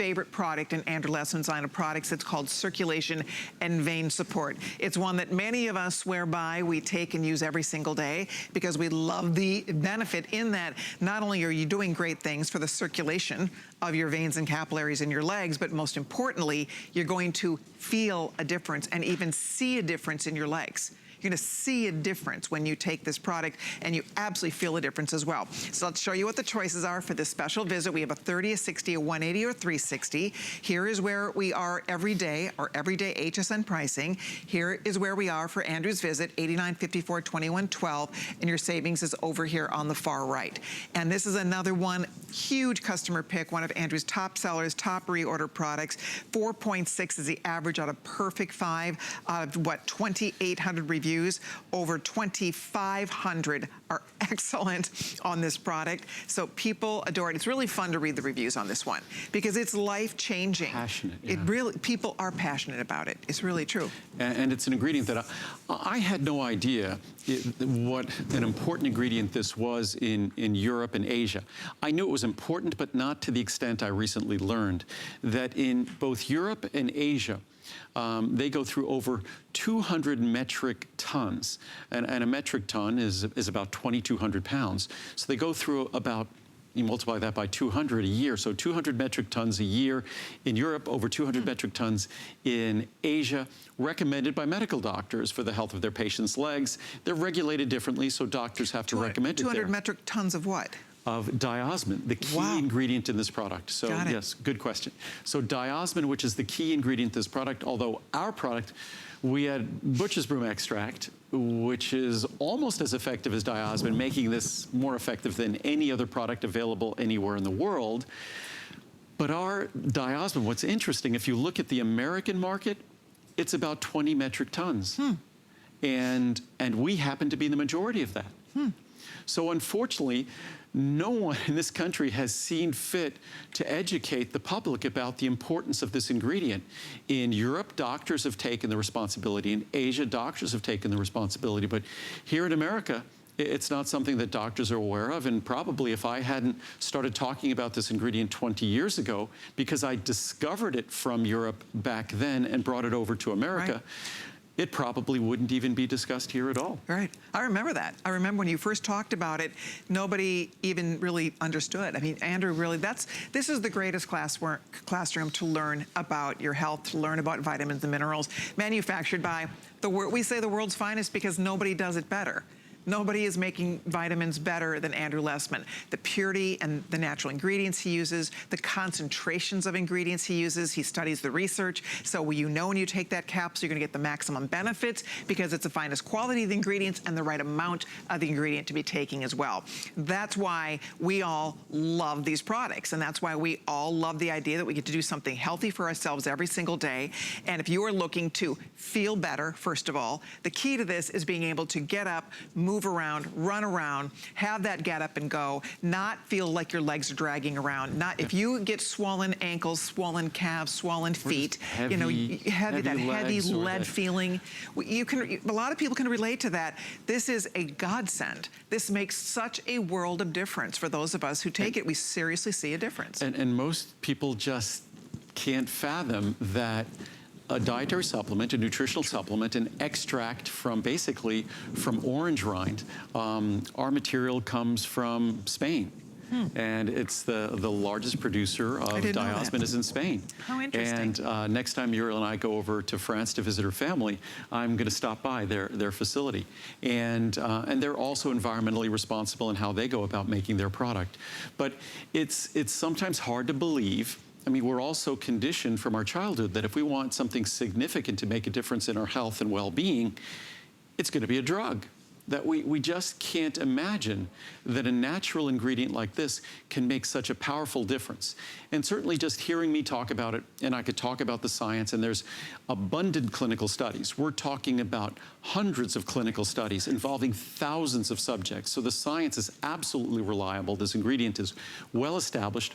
favorite product in Andrew Lessman's line of products. It's called Circulation and Vein Support. It's one that many of us swear by, we take and use every single day because we love the benefit in that not only are you doing great things for the circulation of your veins and capillaries in your legs, but most importantly, you're going to feel a difference and even see a difference in your legs. You're gonna see a difference when you take this product, and you absolutely feel a difference as well. So let's show you what the choices are for this special visit. We have a 30, a 60, a 180, or 360. Here is where we are every day, our everyday HSN pricing. Here is where we are for Andrew's visit, $89.54, $21.12, and your savings is over here on the far right. And this is another one, huge customer pick, one of Andrew's top sellers, top reorder products. 4.6 is the average out of perfect 5 out of what, 2,800 reviews. Over 2,500 are excellent on this product. So people adore it. It's really fun to read the reviews on this one because it's life-changing. Passionate, yeah. It really, people are passionate about it. It's really true. And it's an ingredient that I had no idea what an important ingredient this was in Europe and Asia. I knew it was important, but not to the extent I recently learned that in both Europe and Asia, they go through over 200 metric tons. And a metric ton is about 2,200 pounds. So they go through about, you multiply that by 200 a year, so 200 metric tons a year in Europe, over 200 metric tons in Asia, recommended by medical doctors for the health of their patients' legs. They're regulated differently, so doctors have to recommend it there. 200 metric tons of what? Of diosmin, the key ingredient in this product. So yes, good question. So diosmin, which is the key ingredient in this product, although our product, we had butcher's broom extract, which is almost as effective as diosmin, making this more effective than any other product available anywhere in the world. But our diosmin, what's interesting, if you look at the American market, it's about 20 metric tons. And we happen to be the majority of that. So unfortunately, no one in this country has seen fit to educate the public about the importance of this ingredient. In Europe, doctors have taken the responsibility. In Asia, doctors have taken the responsibility. But here in America, it's not something that doctors are aware of. And probably if I hadn't started talking about this ingredient 20 years ago, because I discovered it from Europe back then and brought it over to America, it probably wouldn't even be discussed here at all. Right. I remember that. I remember when you first talked about it, nobody even really understood. I mean, Andrew, really, this is the greatest classroom to learn about your health, to learn about vitamins and minerals, manufactured by we say the world's finest because nobody does it better. Nobody is making vitamins better than Andrew Lessman. The purity and the natural ingredients he uses, the concentrations of ingredients he uses, he studies the research. So you know when you take that capsule, you're gonna get the maximum benefits because it's the finest quality of the ingredients and the right amount of the ingredient to be taking as well. That's why we all love these products, and that's why we all love the idea that we get to do something healthy for ourselves every single day. And if you are looking to feel better, first of all, the key to this is being able to get up, move around, run around, have that get up and go, not feel like your legs are dragging around. Not if you get swollen ankles, swollen calves, swollen feet, heavy, you know, that heavy lead feeling. A lot of people can relate to that. This is a godsend. This makes such a world of difference for those of us who take it. We seriously see a difference. And most people just can't fathom that a dietary supplement, a nutritional supplement, an extract from basically from orange rind. Our material comes from Spain. And it's the largest producer of diosmin is in Spain. How interesting. And next time Uriel and I go over to France to visit her family, I'm gonna stop by their facility. And they're also environmentally responsible in how they go about making their product. But it's sometimes hard to believe. I mean, we're also conditioned from our childhood that if we want something significant to make a difference in our health and well-being, it's gonna be a drug. That we just can't imagine that a natural ingredient like this can make such a powerful difference. And certainly just hearing me talk about it, and I could talk about the science, and there's abundant clinical studies. We're talking about hundreds of clinical studies involving thousands of subjects. So the science is absolutely reliable. This ingredient is well established.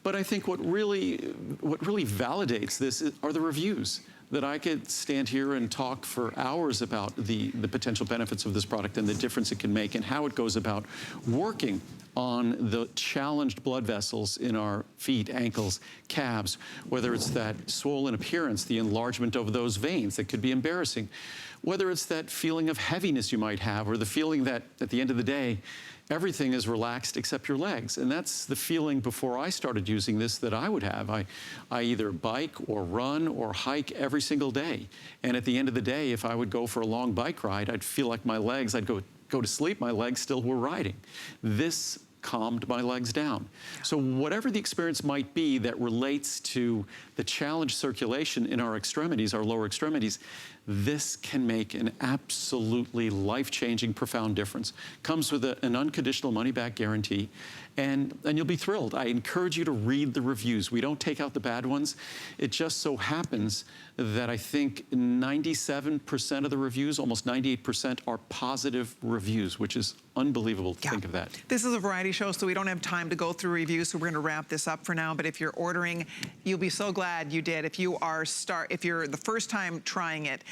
But I think what really validates this are the reviews. That I could stand here and talk for hours about the potential benefits of this product and the difference it can make and how it goes about working on the challenged blood vessels in our feet, ankles, calves, whether it's that swollen appearance, the enlargement of those veins that could be embarrassing, whether it's that feeling of heaviness you might have, or the feeling that at the end of the day, everything is relaxed except your legs. And that's the feeling before I started using this that I would have. I either bike or run or hike every single day. And at the end of the day, if I would go for a long bike ride, I'd feel like my legs, I'd go to sleep, my legs still were riding. This calmed my legs down. So whatever the experience might be that relates to the challenged circulation in our extremities, our lower extremities, this can make an absolutely life-changing, profound difference. Comes with an unconditional money-back guarantee, and you'll be thrilled. I encourage you to read the reviews. We don't take out the bad ones. It just so happens that I think 97% of the reviews, almost 98%, are positive reviews, which is unbelievable to think of that. This is a variety show, so we don't have time to go through reviews, so we're gonna wrap this up for now. But if you're ordering, you'll be so glad you did. If you're the first time trying it,